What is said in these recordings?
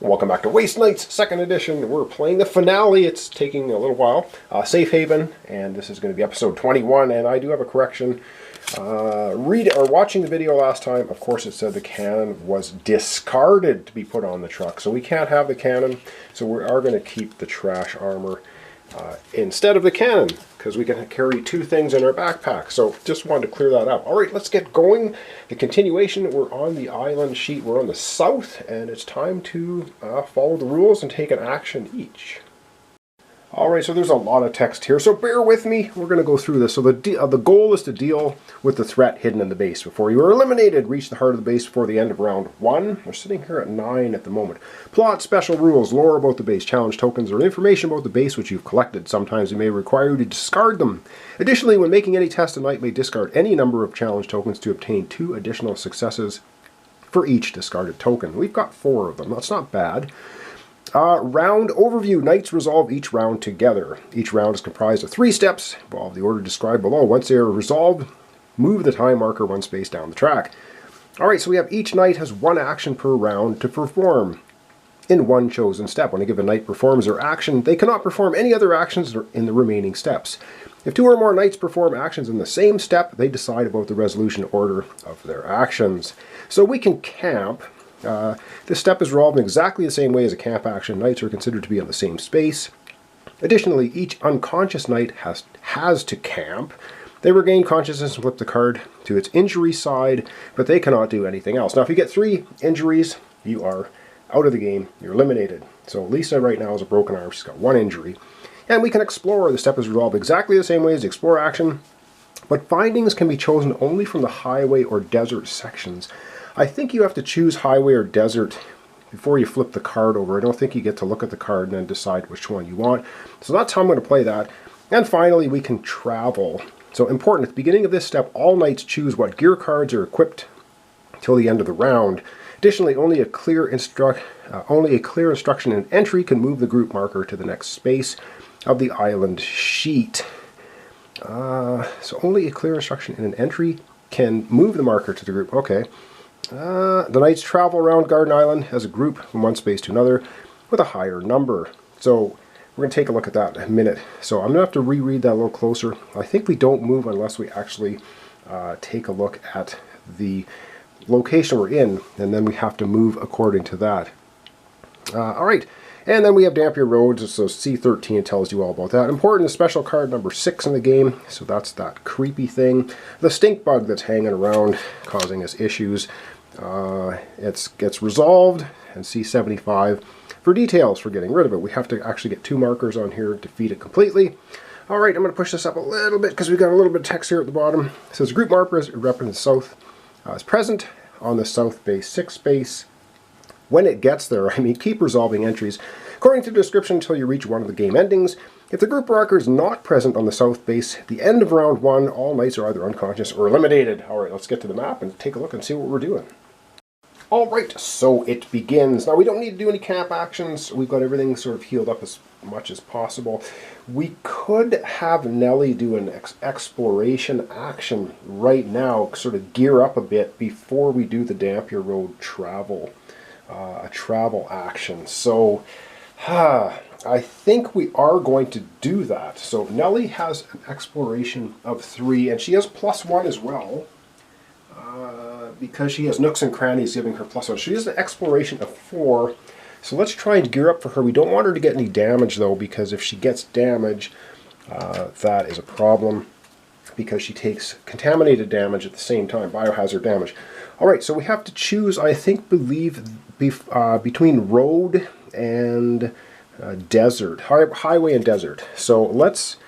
Welcome back to Waste Nights, 2nd edition. We're playing the finale. It's taking a little while. Safe Haven, and this is going to be episode 21, and I do have a correction. Watching the video last time, of course it said the cannon was discarded to be put on the truck, so we can't have the cannon, so we are going to keep the trash armor instead of the cannon, because we can carry two things in our backpack. So just wanted to clear that up. Alright, let's get going. The continuation, we're on the island sheet, we're on the south, and it's time to follow the rules and take an action each. Alright, so there's a lot of text here, so bear with me. We're going to go through this. So the goal is to deal with the threat hidden in the base before you are eliminated. Reach the heart of the base before the end of round 1. We're sitting here at 9 at the moment. Plot, special rules, lore about the base, challenge tokens, or information about the base which you've collected. Sometimes it may require you to discard them. Additionally, when making any test, a knight may discard any number of challenge tokens to obtain 2 additional successes for each discarded token. We've got 4 of them. That's not bad. Round overview. Knights resolve each round together. Each round is comprised of 3 steps. Follow the order described below. Once they are resolved, move the time marker 1 space down the track. Alright, so we have each knight has 1 action per round to perform in 1 chosen step. When a given knight performs their action, they cannot perform any other actions in the remaining steps. If 2 or more knights perform actions in the same step, they decide about the resolution order of their actions. So we can camp. This step is resolved in exactly the same way as a camp action. Knights are considered to be on the same space. Additionally, each unconscious knight has to camp. They regain consciousness and flip the card to its injury side, but they cannot do anything else. Now, if you get 3 injuries, you are out of the game. You're eliminated. So Lisa right now has a broken arm. She's got 1 injury. And we can explore. The step is resolved exactly the same way as the explore action, but findings can be chosen only from the highway or desert sections. I think you have to choose highway or desert before you flip the card over. I don't think you get to look at the card and then decide which one you want. So that's how I'm going to play that. And finally, we can travel. So important, at the beginning of this step, all knights choose what gear cards are equipped till the end of the round. Additionally, only a clear instruction and entry can move the group marker to the next space of the island sheet. So only a clear instruction and an entry can move the marker to the group. Okay. The knights travel around Garden Island as a group from 1 space to another with a higher number. So we're going to take a look at that in a minute. So I'm going to have to reread that a little closer. I think we don't move unless we actually take a look at the location we're in, and then we have to move according to that. Alright, and then we have Dampier Roads, so C13 tells you all about that. Important is special card number 6 in the game, so that's that creepy thing. The stink bug that's hanging around causing us issues. It gets resolved, and C75 for details for getting rid of it. We have to actually get 2 markers on here to defeat it completely. Alright, I'm going to push this up a little bit because we've got a little bit of text here at the bottom. It says group marker is represented south is present on the south base 6 space. When it gets there, keep resolving entries according to the description until you reach one of the game endings. If the group marker is not present on the south base, at the end of round 1, all knights are either unconscious or eliminated. Alright, let's get to the map and take a look and see what we're doing. Alright, so it begins. Now, we don't need to do any camp actions. We've got everything sort of healed up as much as possible. We could have Nellie do an exploration action right now, sort of gear up a bit before we do the Dampier Road travel. A travel action. So, I think we are going to do that. So, Nellie has an exploration of 3, and she has +1 as well. Because she has nooks and crannies giving her +1. She has an exploration of 4. So let's try and gear up for her. We don't want her to get any damage though, because if she gets damage, that is a problem, because she takes contaminated damage at the same time, biohazard damage. Alright, so we have to choose, I think, between road and desert, highway and desert. So let's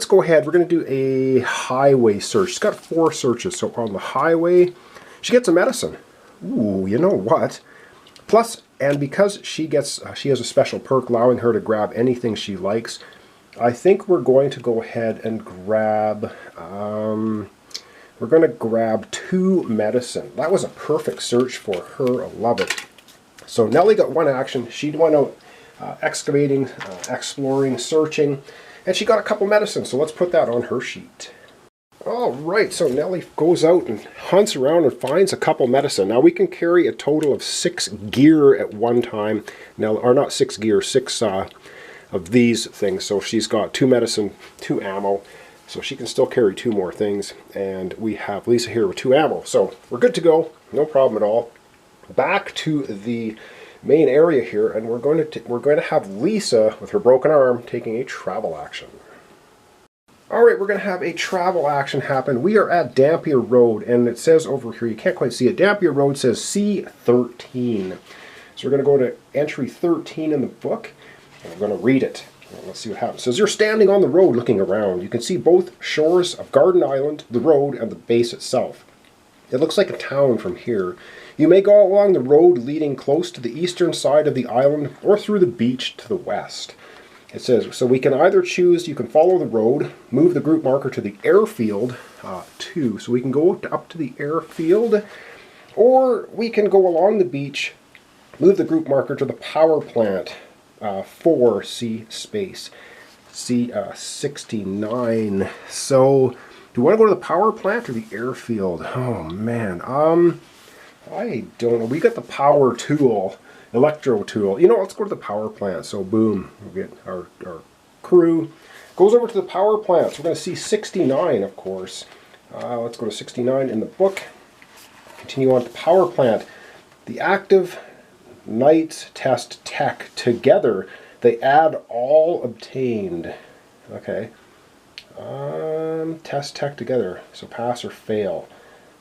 go ahead. We're going to do a highway search. She's got 4 searches. So on the highway, she gets a medicine. Ooh, you know what? Plus, and because she has a special perk allowing her to grab anything she likes, I think we're going to go ahead and grab, we're going to grab 2 medicine. That was a perfect search for her. I love it. So Nellie got 1 action. She went out excavating, exploring, searching, and she got a couple medicines. So let's put that on her sheet. All right, so Nellie goes out and hunts around and finds a couple medicine. Now we can carry a total of 6 gear at one time. Now, or not 6 gear, 6 of these things. So she's got 2 medicine, 2 ammo. So she can still carry 2 more things. And we have Lisa here with 2 ammo. So we're good to go, no problem at all. Back to the main area here, and we're going to have Lisa with her broken arm taking a travel action. Alright, we're going to have a travel action happen. We are at Dampier Road, and it says over here, you can't quite see it, Dampier Road says C13. So we're going to go to entry 13 in the book, and we're going to read it. Let's see what happens. It says, you're standing on the road looking around. You can see both shores of Garden Island, the road, and the base itself. It looks like a town from here. You may go along the road leading close to the eastern side of the island, or through the beach to the west. It says, so we can either choose, you can follow the road, move the group marker to the airfield 2, so we can go up to the airfield, or we can go along the beach, move the group marker to the power plant 4, C space, C69. So, do we want to go to the power plant or the airfield? Oh man, I don't know. We got the power tool. Electro tool. You know, let's go to the power plant. So boom, we get our crew. Goes over to the power plant. So we're going to see 69, of course. Let's go to 69 in the book. Continue on to power plant. The active Knights test tech together. They add all obtained. Okay. Test tech together. So pass or fail.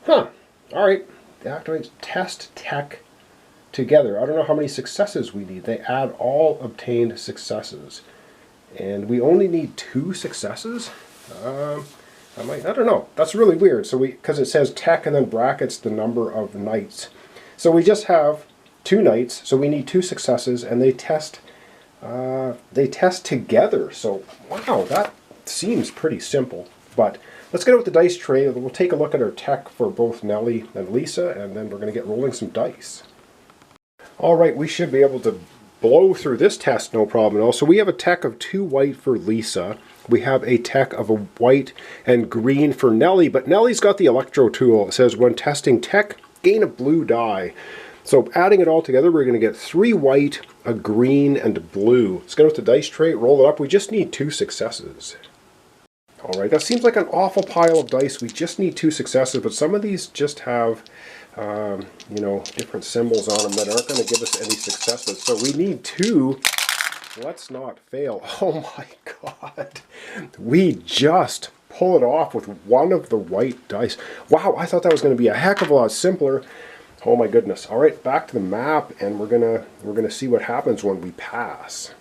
Huh. Alright. The activates test tech together. I don't know how many successes we need. They add all obtained successes. And we only need 2 successes? I don't know. That's really weird. So because it says tech and then brackets the number of knights. So we just have 2 knights, so we need 2 successes, and they test together. So wow, that seems pretty simple. But let's get out with the dice tray. We'll take a look at our tech for both Nellie and Lisa, and then we're going to get rolling some dice. Alright, we should be able to blow through this test no problem at all. So we have a tech of 2 white for Lisa. We have a tech of a white and green for Nellie, but Nellie's got the electro tool. It says when testing tech, gain a blue die. So adding it all together, we're going to get 3 white, a green, and a blue. Let's get out the dice tray, roll it up. We just need 2 successes. Alright, that seems like an awful pile of dice. We just need 2 successes, but some of these just have you know, different symbols on them that aren't going to give us any successes. So we need 2. Let's not fail. Oh my god. We just pull it off with 1 of the white dice. Wow, I thought that was going to be a heck of a lot simpler. Oh my goodness. All right, back to the map, and we're gonna see what happens when we pass.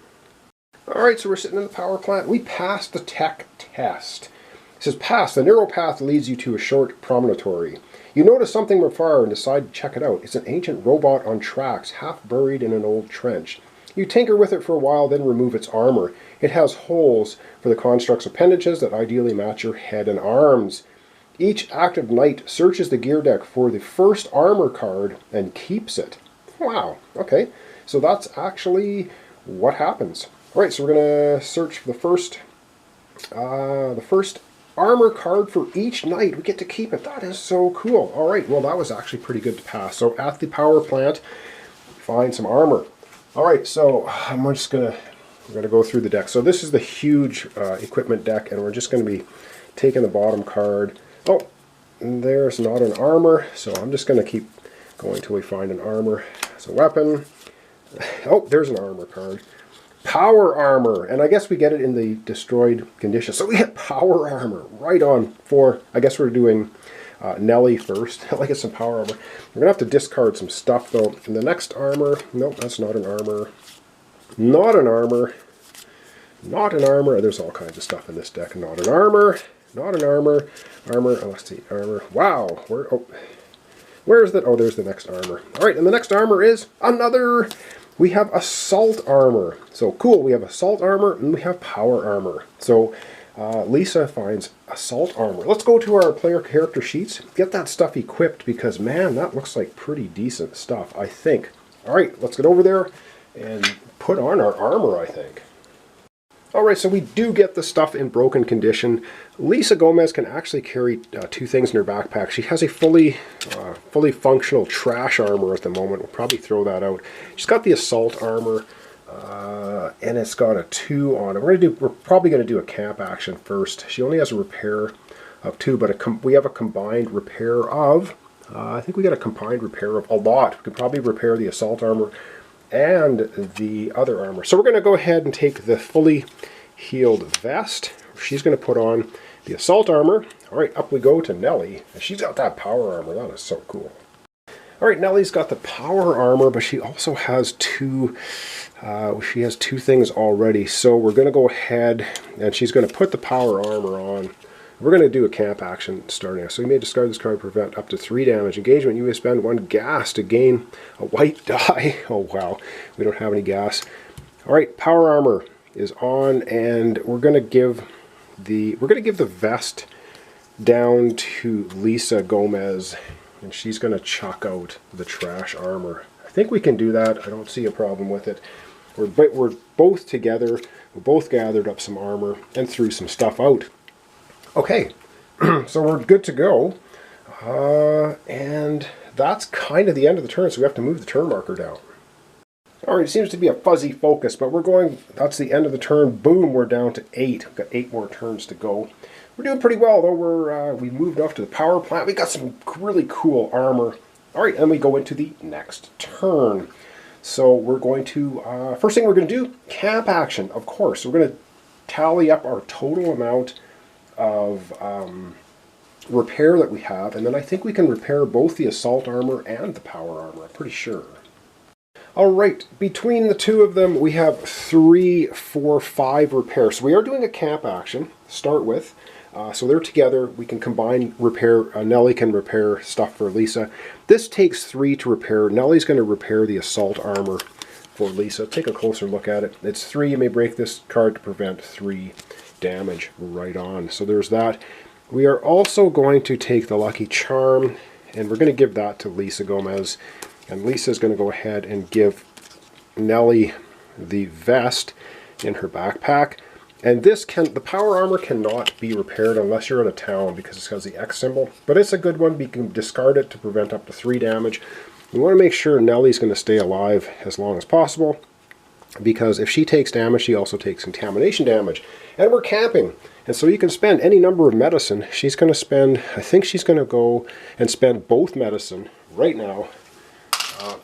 All right, so we're sitting in the power plant. We passed the tech test. It says, pass. The narrow path leads you to a short promontory. You notice something from afar and decide to check it out. It's an ancient robot on tracks, half buried in an old trench. You tinker with it for a while, then remove its armor. It has holes for the construct's appendages that ideally match your head and arms. Each active knight searches the gear deck for the first armor card and keeps it. Wow, okay. So that's actually what happens. All right, so we're going to search for the first armor card for each knight. We get to keep it. That is so cool. All right, well, that was actually pretty good to pass. So at the power plant, find some armor. All right, so we're gonna go through the deck. So this is the huge equipment deck, and we're just going to be taking the bottom card. Oh, there's not an armor, so I'm just going to keep going till we find an armor. It's a weapon. Oh, there's an armor card. Power armor, and I guess we get it in the destroyed condition. So we get power armor right on for, I guess we're doing Nellie first. I get some power armor. We're going to have to discard some stuff though. And the next armor, nope, that's not an armor. Not an armor. Not an armor. There's all kinds of stuff in this deck. Not an armor. Not an armor. Armor, oh, let's see, armor. Wow, where's that? Oh, there's the next armor. All right, and the next armor is another. We have assault armor. So cool, we have assault armor and we have power armor. So Lisa finds assault armor. Let's go to our player character sheets, get that stuff equipped because man, that looks like pretty decent stuff, I think. All right, let's get over there and put on our armor, I think. Alright, so we do get the stuff in broken condition. Lisa Gomez can actually carry two things in her backpack. She has a fully functional trash armor at the moment. We'll probably throw that out. She's got the assault armor, and it's got a 2 on it. We're probably going to do a camp action first. She only has a repair of 2, but we have a combined repair of, I think we got a combined repair of a lot. We could probably repair the assault armor and the other armor. So we're going to go ahead and take the fully healed vest. She's going to put on the assault armor. Alright, up we go to Nellie. She's got that power armor. That is so cool. Alright, Nellie's got the power armor, but she also has two things already. So we're going to go ahead and she's going to put the power armor on. We're going to do a camp action starting. So you may discard this card to prevent up to 3 damage. Engagement, you may spend 1 gas to gain a white die. Oh wow, we don't have any gas. Alright, power armor is on, and we're going to give the vest down to Lisa Gomez, and she's going to chuck out the trash armor. I think we can do that. I don't see a problem with it. We're both together. We both gathered up some armor and threw some stuff out. Okay, so we're good to go, and that's kind of the end of the turn, so we have to move the turn marker down. Alright, it seems to be a fuzzy focus, but that's the end of the turn. Boom, we're down to 8. We've got 8 more turns to go. We're doing pretty well, though. We moved off to the power plant. We got some really cool armor. Alright, and we go into the next turn. So we're going to, first thing we're going to do, camp action, of course. We're going to tally up our total amount of repair that we have, and then I think we can repair both the assault armor and the power armor, I'm pretty sure. Alright, between the two of them we have 3, 4, 5 repairs. So we are doing a camp action to start with. So they're together, we can combine repair, Nellie can repair stuff for Lisa. This takes 3 to repair. Nellie's going to repair the assault armor for Lisa. Take a closer look at it. It's 3, you may break this card to prevent 3 damage. Right on. So there's that. We are also going to take the lucky charm, and we're going to give that to Lisa Gomez, and Lisa's going to go ahead and give Nellie the vest in her backpack. And the power armor cannot be repaired unless you're out of town because it has the X symbol, but it's a good one. We can discard it to prevent up to 3 damage. We want to make sure Nellie's going to stay alive as long as possible, because if she takes damage, she also takes contamination damage. And we're camping, and so you can spend any number of medicine. She's going to spend, I think she's going to go and spend both medicine right now.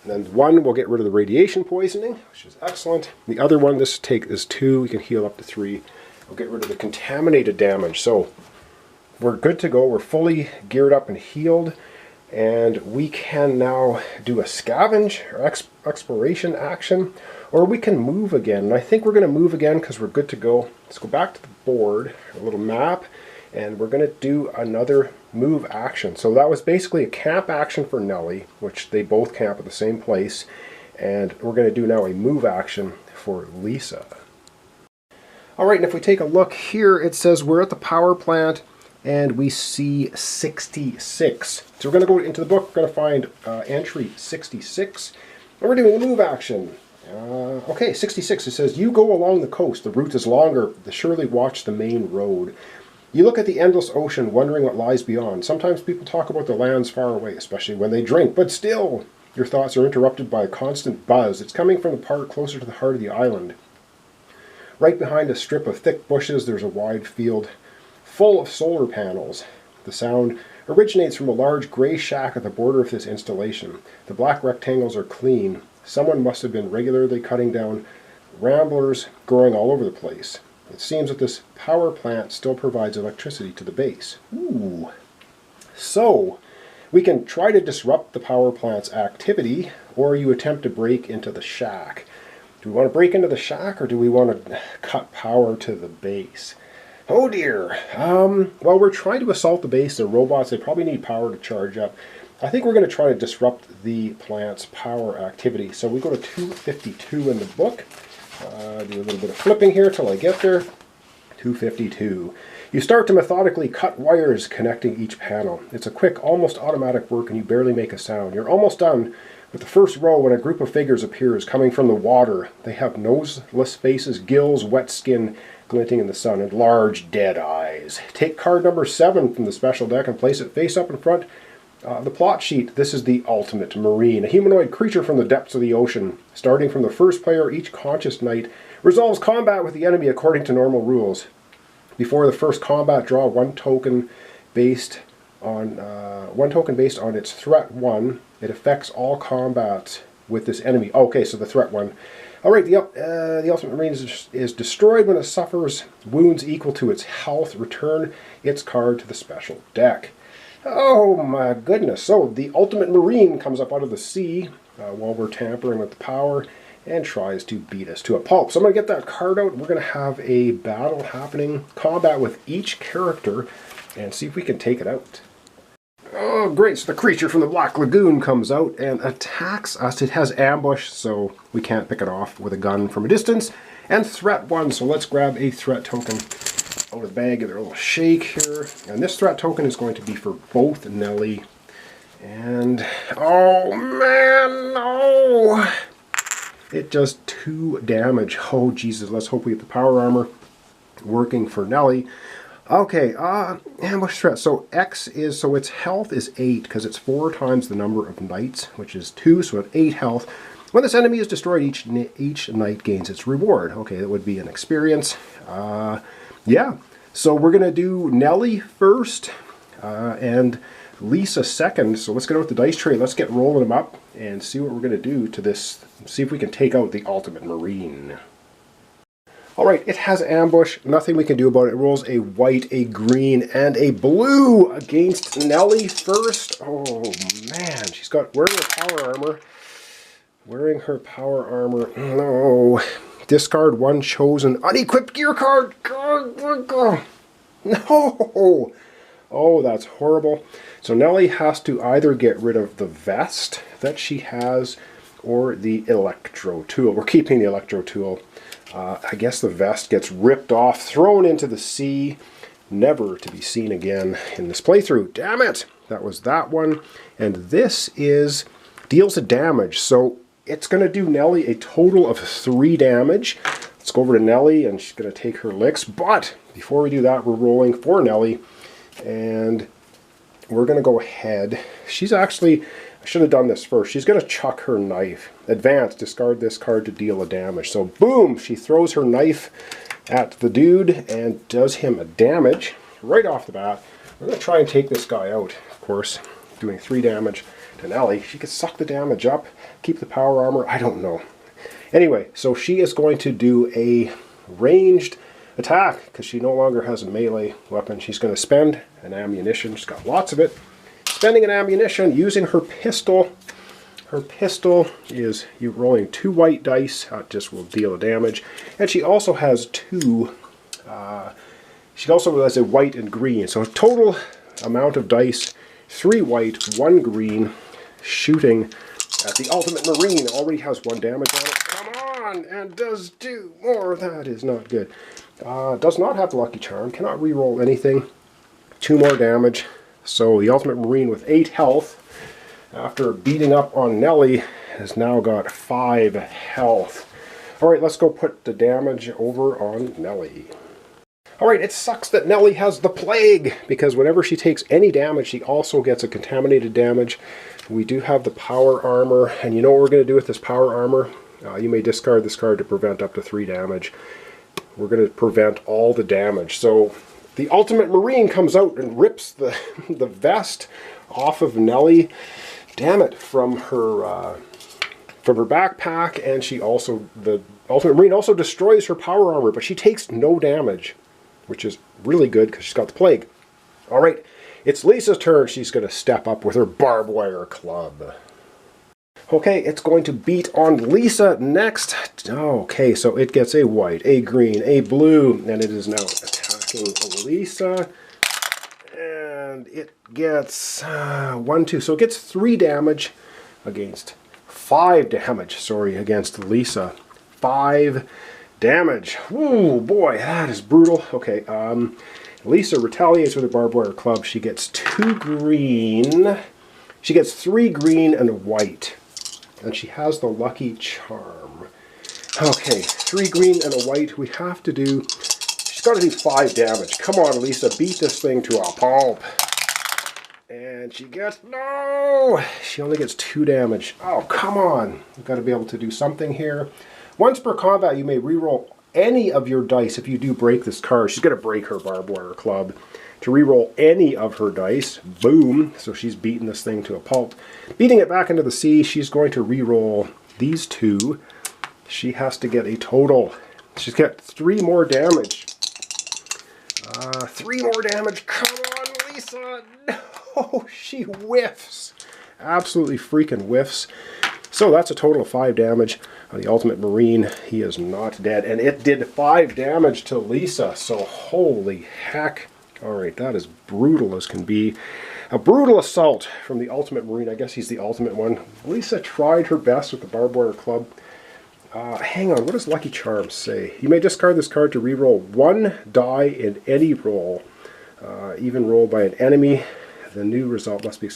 And one will get rid of the radiation poisoning, which is excellent. The other one, this is 2, we can heal up to 3. We'll get rid of the contaminated damage. So we're good to go. We're fully geared up and healed. And we can now do a scavenge or exploration action, or we can move again. And I think we're going to move again because we're good to go. Let's go back to the board, a little map, and we're going to do another move action. So that was basically a camp action for Nellie, which they both camp at the same place. And we're going to do now a move action for Lisa. Alright, and if we take a look here, it says we're at the power plant, and we see 66. So we're going to go into the book, we're going to find entry 66, and we're doing a move action. Okay, 66, it says, you go along the coast, the route is longer, surely watch the main road. You look at the endless ocean, wondering what lies beyond. Sometimes people talk about the lands far away, especially when they drink, but still, your thoughts are interrupted by a constant buzz. It's coming from the part closer to the heart of the island. Right behind a strip of thick bushes, there's a wide field full of solar panels. The sound originates from a large gray shack at the border of this installation. The black rectangles are clean. Someone must have been regularly cutting down ramblers growing all over the place. It seems that this power plant still provides electricity to the base. Ooh. So, we can try to disrupt the power plant's activity, or you attempt to break into the shack. Do we want to break into the shack, or do we want to cut power to the base? Oh dear. Well, we're trying to assault the base. They're robots. They probably need power to charge up. I think we're going to try to disrupt the plant's power activity. So we go to 252 in the book. Do a little bit of flipping here till I get there. 252. You start to methodically cut wires connecting each panel. It's a quick, almost automatic work, and you barely make a sound. You're almost done with the first row when a group of figures appears coming from the water. They have noseless faces, gills, wet skin, glinting in the sun, and large dead eyes. Take card number 7 from the special deck and place it face up in front the plot sheet. This is the Ultimate Marine, a humanoid creature from the depths of the ocean. Starting from the first player, each conscious knight resolves combat with the enemy according to normal rules. Before the first combat, draw one token based on its threat 1. It affects all combat with this enemy. Okay, so the threat 1. Alright, the Ultimate Marine is destroyed when it suffers wounds equal to its health. Return its card to the special deck. Oh my goodness. So the Ultimate Marine comes up out of the sea while we're tampering with the power and tries to beat us to a pulp. So I'm going to get that card out. We're going to have a battle happening, combat with each character, and see if we can take it out. Oh great, so the creature from the Black Lagoon comes out and attacks us. It has ambush, so we can't pick it off with a gun from a distance. And threat 1, so let's grab a threat token out of the bag, give it a little shake here. And this threat token is going to be for both Nelly and... oh man, no! It does 2 damage. Oh Jesus, let's hope we get the power armor working for Nelly. Okay, ambush threat. So X is, so its health is 8 because it's 4 times the number of knights, which is 2, so at 8 health. When this enemy is destroyed, each knight gains its reward. Okay, that would be an experience. Yeah, so we're going to do Nelly first and Lisa second. So let's get out the dice tray. Let's get rolling them up and see what we're going to do to this. See if we can take out the Ultimate Marine. Alright, it has ambush. Nothing we can do about it. It rolls a white, a green, and a blue against Nelly first. Oh man, she's got wearing her power armor. Wearing her power armor. No. Discard 1 chosen unequipped gear card. No. Oh, that's horrible. So Nelly has to either get rid of the vest that she has or the electro tool. We're keeping the electro tool. I guess the vest gets ripped off, thrown into the sea, never to be seen again in this playthrough. Damn it! That was that one. And this is deals a damage. So it's going to do Nelly a total of 3 damage. Let's go over to Nelly, and she's going to take her licks. But before we do that, we're rolling for Nelly. And we're going to go ahead. She's actually... I should have done this first. She's going to chuck her knife. Advance, discard this card to deal a damage. So boom, she throws her knife at the dude and does him a damage right off the bat. We're going to try and take this guy out, of course, doing 3 damage to Nelly. She could suck the damage up, keep the power armor, I don't know. Anyway, so she is going to do a ranged attack because she no longer has a melee weapon. She's going to spend an ammunition. She's got lots of it. Spending an ammunition, using her pistol. Her pistol is rolling 2 white dice. Just will deal a damage. And she also has 2. She also has a white and green. So a total amount of dice: 3 white, 1 green. Shooting at the Ultimate Marine. Already has 1 damage on it. Come on! And does do more. That is not good. Does not have the Lucky Charm. Cannot reroll anything. 2 more damage. So the Ultimate Marine with 8 health, after beating up on Nelly, has now got 5 health. Alright, let's go put the damage over on Nelly. Alright, it sucks that Nelly has the plague, because whenever she takes any damage, she also gets a contaminated damage. We do have the power armor, and you know what we're going to do with this power armor? You may discard this card to prevent up to 3 damage. We're going to prevent all the damage. So the Ultimate Marine comes out and rips the vest off of Nelly. Damn it, from her backpack, and the Ultimate Marine also destroys her power armor, but she takes no damage, which is really good because she's got the plague. All right, it's Lisa's turn. She's going to step up with her barbed wire club. Okay, it's going to beat on Lisa next. Okay, so it gets a white, a green, a blue, and it is now attacking Lisa. And it gets 1, 2. So it gets 3 damage against 5 damage, sorry, against Lisa. 5 damage. Ooh, boy, that is brutal. Okay, Lisa retaliates with her barbed wire club. She gets 2 green. She gets 3 green and a white. And she has the Lucky Charm. Okay, 3 green and a white. We have to do She's got to do 5 damage. Come on, Lisa, beat this thing to a pulp. And she gets, no! She only gets 2 damage. Oh, come on. You've got to be able to do something here. Once per combat, you may reroll any of your dice if you do break this card. She's going to break her barbed wire club. To reroll any of her dice. Boom. So she's beating this thing to a pulp. Beating it back into the sea, she's going to reroll these 2. She has to get a total. She's got 3 more damage. 3 more damage. Come on, Lisa. No, she whiffs. Absolutely freaking whiffs. So that's a total of 5 damage on the Ultimate Marine. He is not dead. And it did 5 damage to Lisa. So holy heck. Alright, that is brutal as can be. A brutal assault from the Ultimate Marine. I guess he's the ultimate one. Lisa tried her best with the barbed wire club. Hang on, what does Lucky Charms say? You may discard this card to reroll 1 die in any roll. Even roll by an enemy. The new result must be...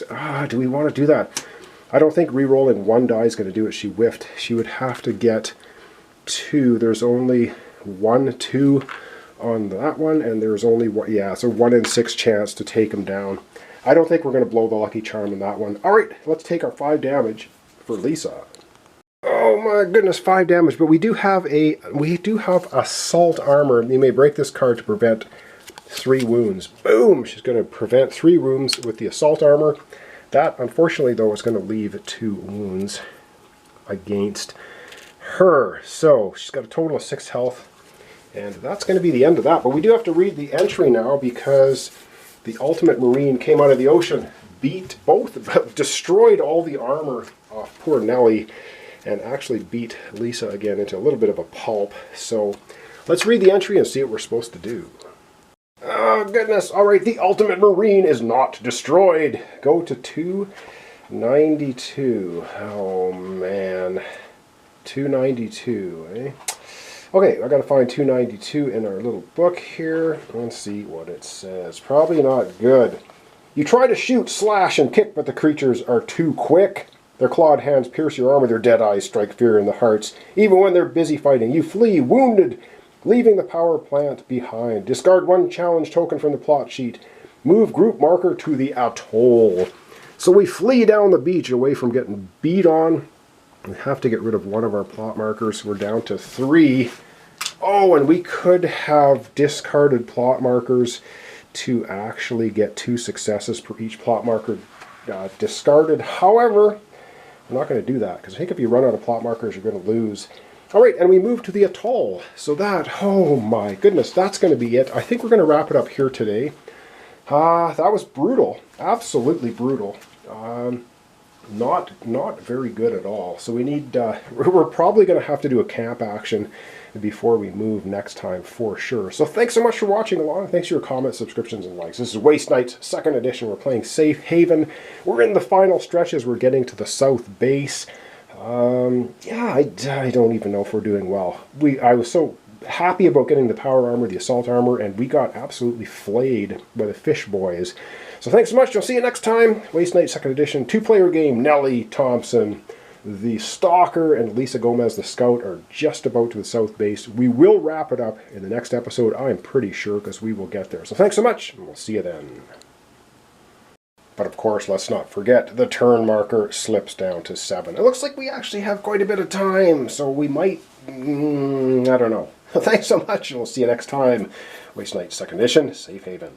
do we want to do that? I don't think re-rolling 1 die is going to do it. She whiffed. She would have to get 2. There's only 1, 2 on that one, and there's only 1, yeah, so 1 in 6 chance to take him down. I don't think we're going to blow the Lucky Charm in that one. Alright, let's take our 5 damage for Lisa. Oh my goodness, 5 damage, but we do have assault armor. You may break this card to prevent 3 wounds. Boom! She's going to prevent 3 wounds with the assault armor. That, unfortunately, though, is going to leave 2 wounds against her. So, she's got a total of 6 health. And that's going to be the end of that. But we do have to read the entry now because the Ultimate Marine came out of the ocean, destroyed all the armor off poor Nellie, and actually beat Lisa again into a little bit of a pulp. So let's read the entry and see what we're supposed to do. Oh goodness, alright, the Ultimate Marine is not destroyed. Go to 292. Oh man. 292, eh? Okay, I gotta find 292 in our little book here. Let's see what it says. Probably not good. You try to shoot, slash, and kick, but the creatures are too quick. Their clawed hands pierce your armor, their dead eyes strike fear in the hearts. Even when they're busy fighting, you flee, wounded, leaving the power plant behind. Discard 1 challenge token from the plot sheet. Move group marker to the atoll. So we flee down the beach away from getting beat on. We have to get rid of 1 of our plot markers. We're down to 3. Oh, and we could have discarded plot markers to actually get 2 successes per each plot marker discarded. However, I'm not going to do that because I think if you run out of plot markers, you're going to lose. All right, and we move to the atoll. So that, oh my goodness, that's going to be it. I think we're going to wrap it up here today. That was brutal. Absolutely brutal. Not very good at all. So we need, we're probably going to have to do a camp action before we move next time for sure. So thanks so much for watching along. Thanks for your comments, subscriptions, and likes. This is Waste Knight's 2nd edition. We're playing Safe Haven. We're in the final stretches. We're getting to the south base. Yeah, I don't even know if we're doing well. I was so happy about getting the power armor, the assault armor, and we got absolutely flayed by the fish boys. So thanks so much. I'll see you next time. Waste Night 2nd edition. 2-player game. Nellie Thompson, the Stalker, and Lisa Gomez, the Scout, are just about to the south base. We will wrap it up in the next episode, I'm pretty sure, because we will get there. So thanks so much, and we'll see you then. But of course, let's not forget, the turn marker slips down to 7. It looks like we actually have quite a bit of time, so we might... I don't know. Thanks so much, and we'll see you next time. Waste Night 2nd edition. Safe Haven.